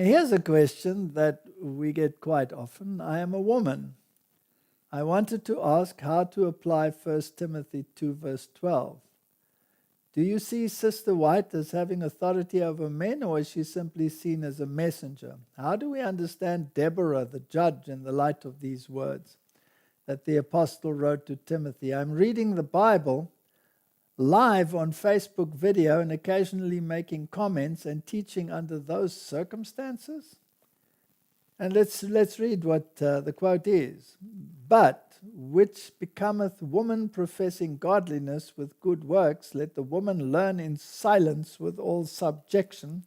Here's a question that we get quite often. I am a woman. I wanted to ask how to apply 1 Timothy 2 verse 12. Do you see Sister White as having authority over men, or is she simply seen as a messenger? How do we understand Deborah, the judge, in the light of these words that the apostle wrote to Timothy? I'm reading the Bible live on Facebook video and occasionally making comments and teaching under those circumstances. And let's read what the quote is. But which becometh woman professing godliness with good works, let the woman learn in silence with all subjection.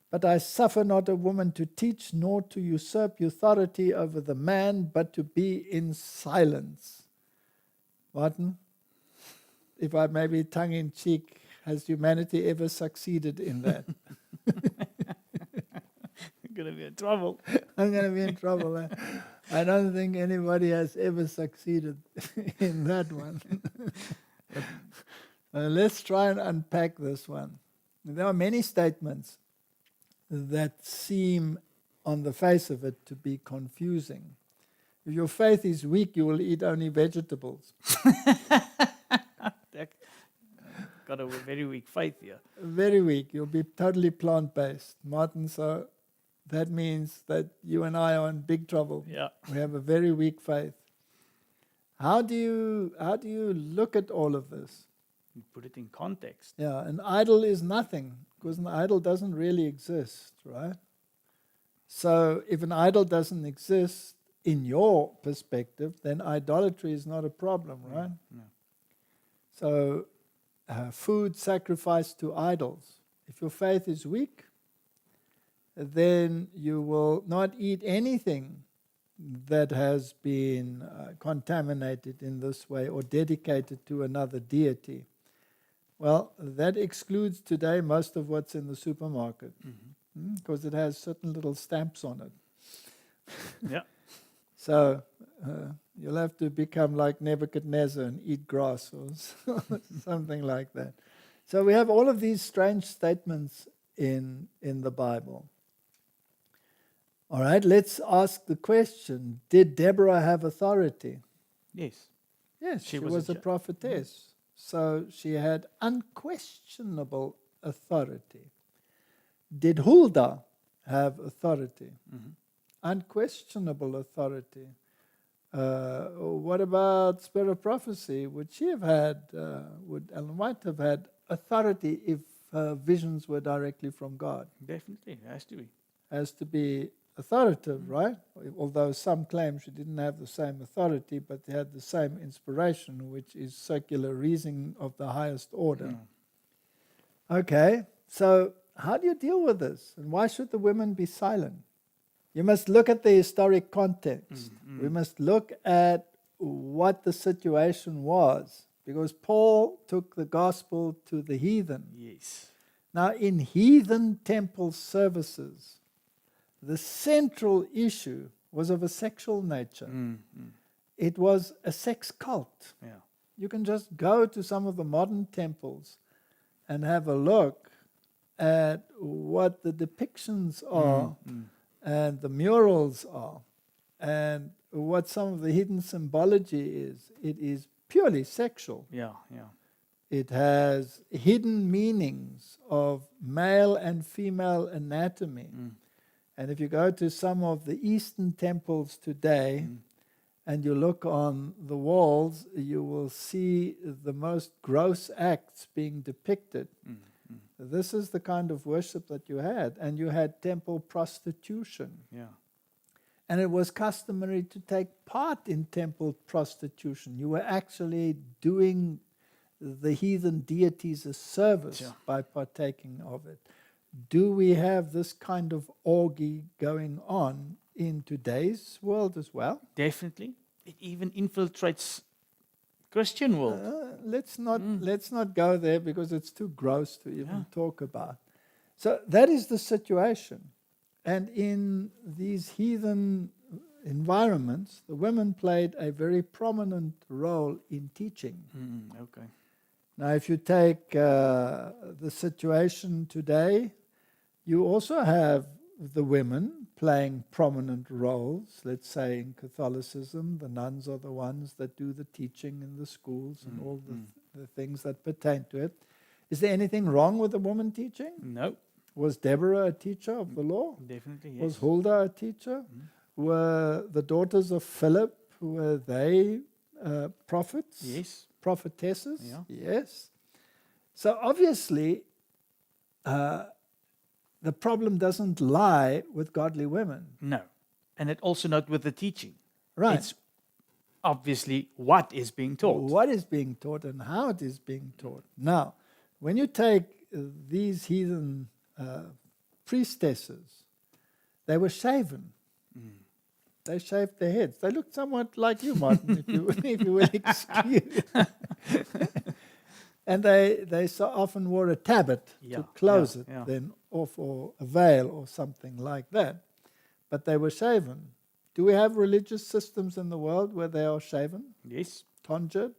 But I suffer not a woman to teach, nor to usurp authority over the man, but to be in silence. Martin, if I may be tongue-in-cheek, has humanity ever succeeded in that? You're going to be in trouble. I'm going to be in trouble. I don't think anybody has ever succeeded in that one. Let's try and unpack this one. There are many statements that seem on the face of it to be confusing. If your faith is weak, you will eat only vegetables. Got a very weak faith here. Very weak. You'll be totally plant-based. Martin, so that means that you and I are in big trouble. Yeah. We have a very weak faith. How do you look at all of this? You put it in context. Yeah, an idol is nothing, because an idol doesn't really exist, right? So if an idol doesn't exist in your perspective, then idolatry is not a problem, right? No. So food sacrificed to idols. If your faith is weak, then you will not eat anything that has been contaminated in this way or dedicated to another deity. Well, that excludes today most of what's in the supermarket, because it has certain little stamps on it. Yeah. So you'll have to become like Nebuchadnezzar and eat grass or something like that. So we have all of these strange statements in the Bible. All right, let's ask the question, did Deborah have authority? Yes. Yes, she was a prophetess. So she had unquestionable authority. Did Huldah have authority? Unquestionable authority. What about spirit of prophecy? Would she have had, would Ellen White have had authority if her visions were directly from God? Definitely, it has to be. Has to be authoritative, right? Although some claim she didn't have the same authority, but they had the same inspiration, which is circular reasoning of the highest order. Okay, so how do you deal with this? And why should the women be silent? You must look at the historic context. We must look at what the situation was, because Paul took the gospel to the heathen. Yes. Now, in heathen temple services, the central issue was of a sexual nature. It was a sex cult. Yeah. You can just go to some of the modern temples and have a look at what the depictions are and the murals are and what some of the hidden symbology is. It is purely sexual. Yeah. It has hidden meanings of male and female anatomy. And if you go to some of the Eastern temples today and you look on the walls, you will see the most gross acts being depicted. This is the kind of worship that you had. And you had temple prostitution. Yeah. And it was customary to take part in temple prostitution. You were actually doing the heathen deities a service by partaking of it. Do we have this kind of orgy going on in today's world as well? Definitely. It even infiltrates Christian world. Let's not go there, because it's too gross to even talk about. So that is the situation. And in these heathen environments, the women played a very prominent role in teaching. Okay. Now, if you take the situation today, you also have the women playing prominent roles. Let's say in Catholicism, the nuns are the ones that do the teaching in the schools and all the things that pertain to it. Is there anything wrong with a woman teaching? No, Was Deborah a teacher of the law? definitely yes. Was Huldah a teacher? Were the daughters of Philip, were they prophets? Yes. Prophetesses? Yeah. Yes. So obviously, the problem doesn't lie with godly women. No. And it also not with the teaching. Right. It's obviously what is being taught. What is being taught and how it is being taught. Now, when you take these heathen priestesses, they were shaven. They shaved their heads. They looked somewhat like you, Martin, if you will excuse. And they so often wore a tabard Yeah, to close yeah, it, yeah. then off, or a veil or something like that. But they were shaven. Do we have religious systems in the world where they are shaven, Yes. tonsured?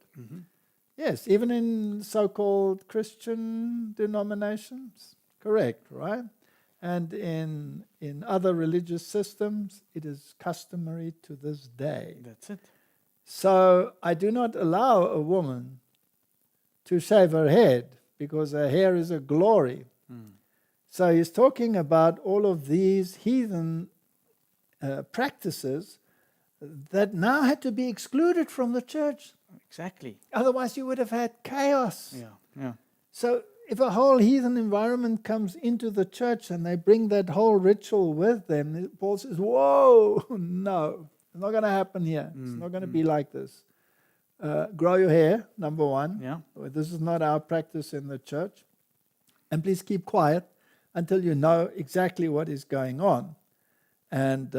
Yes, even in so-called Christian denominations. Correct, right? And in other religious systems, it is customary to this day. That's it. So I do not allow a woman to shave her head because her hair is a glory. So he's talking about all of these heathen practices that now had to be excluded from the church. Exactly. Otherwise you would have had chaos. Yeah. So if a whole heathen environment comes into the church and they bring that whole ritual with them, Paul says, whoa, no, it's not going to happen here. It's not going to be like this. Grow your hair, number one. Yeah. This is not our practice in the church. And please keep quiet until you know exactly what is going on. And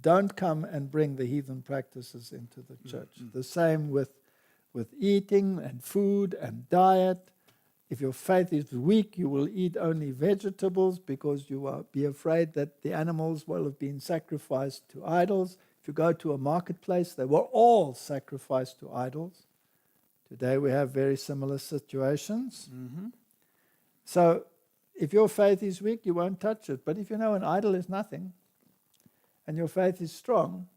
don't come and bring the heathen practices into the church. The same with eating and food and diet. If your faith is weak, you will eat only vegetables because you will be afraid that the animals will have been sacrificed to idols. If you go to a marketplace, they were all sacrificed to idols. Today we have very similar situations. So if your faith is weak, you won't touch it. But if you know an idol is nothing, and your faith is strong,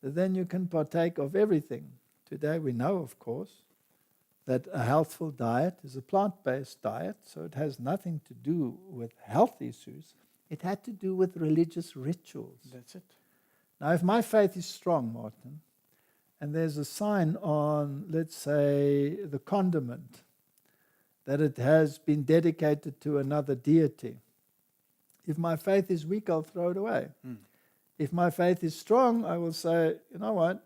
then you can partake of everything. Today we know, of course, that a healthful diet is a plant-based diet, so it has nothing to do with health issues. It had to do with religious rituals. That's it. Now, if my faith is strong, Martin, and there's a sign on, let's say, the condiment, that it has been dedicated to another deity, if my faith is weak, I'll throw it away. If my faith is strong, I will say, you know what,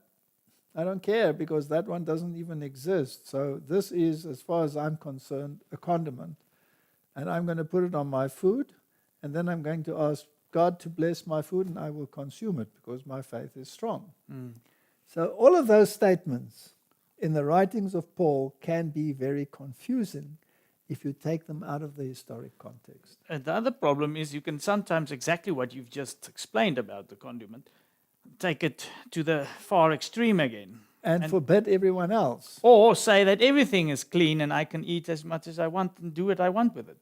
I don't care because that one doesn't even exist. So this is, as far as I'm concerned, a condiment. And I'm going to put it on my food, and then I'm going to ask God to bless my food, and I will consume it because my faith is strong. So all of those statements in the writings of Paul can be very confusing if you take them out of the historic context. And the other problem is you can sometimes, exactly what you've just explained about the condiment, take it to the far extreme again. And forbid everyone else. Or say that everything is clean and I can eat as much as I want and do what I want with it.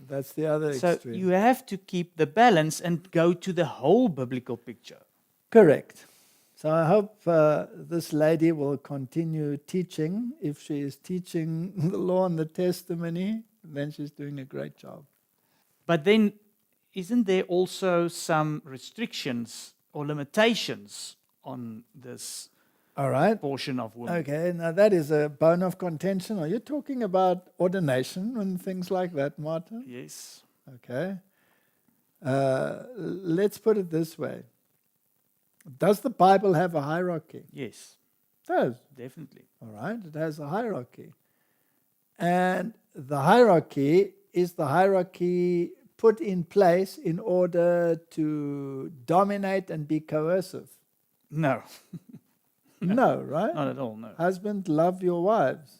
That's the other So extreme. you have to keep the balance and go to the whole biblical picture. Correct. So I hope this lady will continue teaching. If she is teaching the law and the testimony, then she's doing a great job. But then, isn't there also some restrictions or limitations on this All right. portion of women? Okay, now that is a bone of contention. Are you talking about ordination and things like that, Martin? Yes. Okay. Let's put it this way. Does the Bible have a hierarchy? Yes, It does. definitely. All right, it has a hierarchy. And the hierarchy is the hierarchy put in place in order to dominate and be coercive. No, No, right? not at all, no. Husband, love your wives.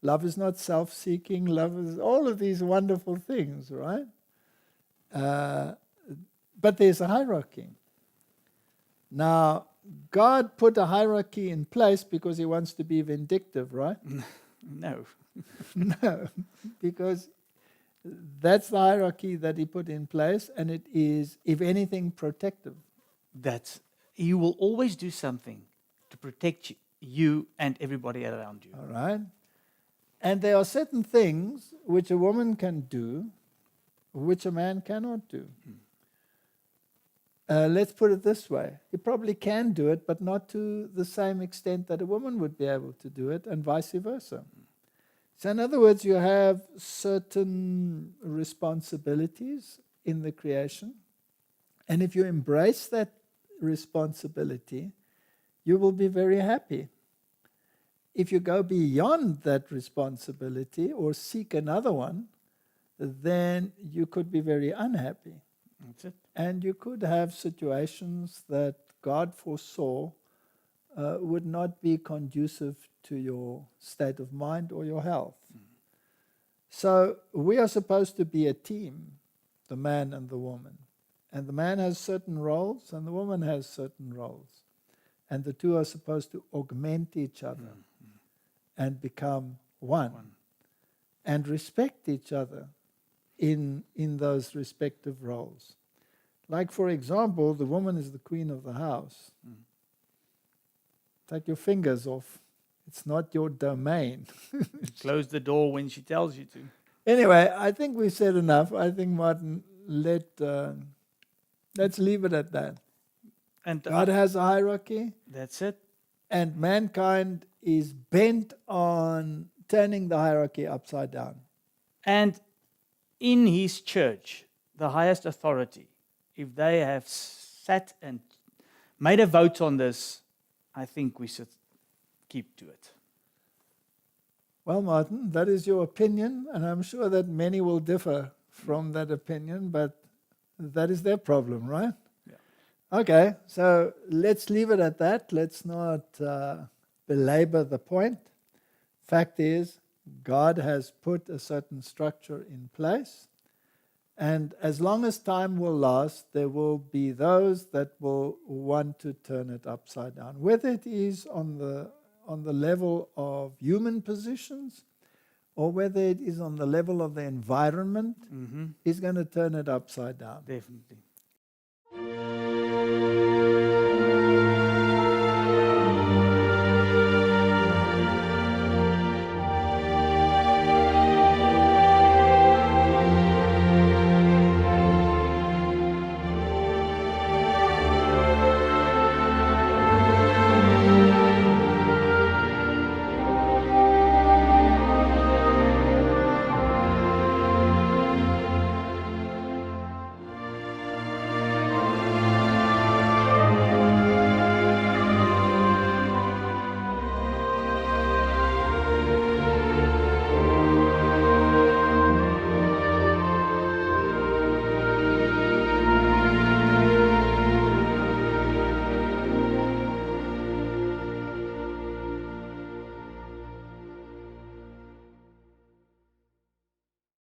Love is not self-seeking. Love is all of these wonderful things, right? But there's a hierarchy. Now, God put a hierarchy in place because he wants to be vindictive, right? No. No, because That's the hierarchy that he put in place, and it is, if anything, protective. He will always do something to protect you and everybody around you. All right? And there are certain things which a woman can do, which a man cannot do. Let's put it this way. He probably can do it, but not to the same extent that a woman would be able to do it, and vice versa. So in other words, you have certain responsibilities in the creation, and if you embrace that responsibility, you will be very happy. If you go beyond that responsibility or seek another one, then you could be very unhappy. That's it. And you could have situations that God foresaw would not be conducive to your state of mind or your health. So we are supposed to be a team, the man and the woman. And the man has certain roles and the woman has certain roles. And the two are supposed to augment each other and become one. And respect each other in those respective roles. Like, for example, the woman is the queen of the house. Take your fingers off. It's not your domain. Close the door when she tells you to. Anyway, I think we said enough. I think, Martin, let's leave it at that. And God has a hierarchy, that's it. and mankind is bent on turning the hierarchy upside down. And in his church, the highest authority, if they have sat and made a vote on this, I think we should keep to it. Well, Martin, that is your opinion, and I'm sure that many will differ from that opinion, but that is their problem, right? Yeah. Okay, so let's leave it at that. Let's not belabor the point. Fact is, God has put a certain structure in place, and as long as time will last, there will be those that will want to turn it upside down, whether it is on the level of human positions or whether it is on the level of the environment, is going to turn it upside down. Definitely.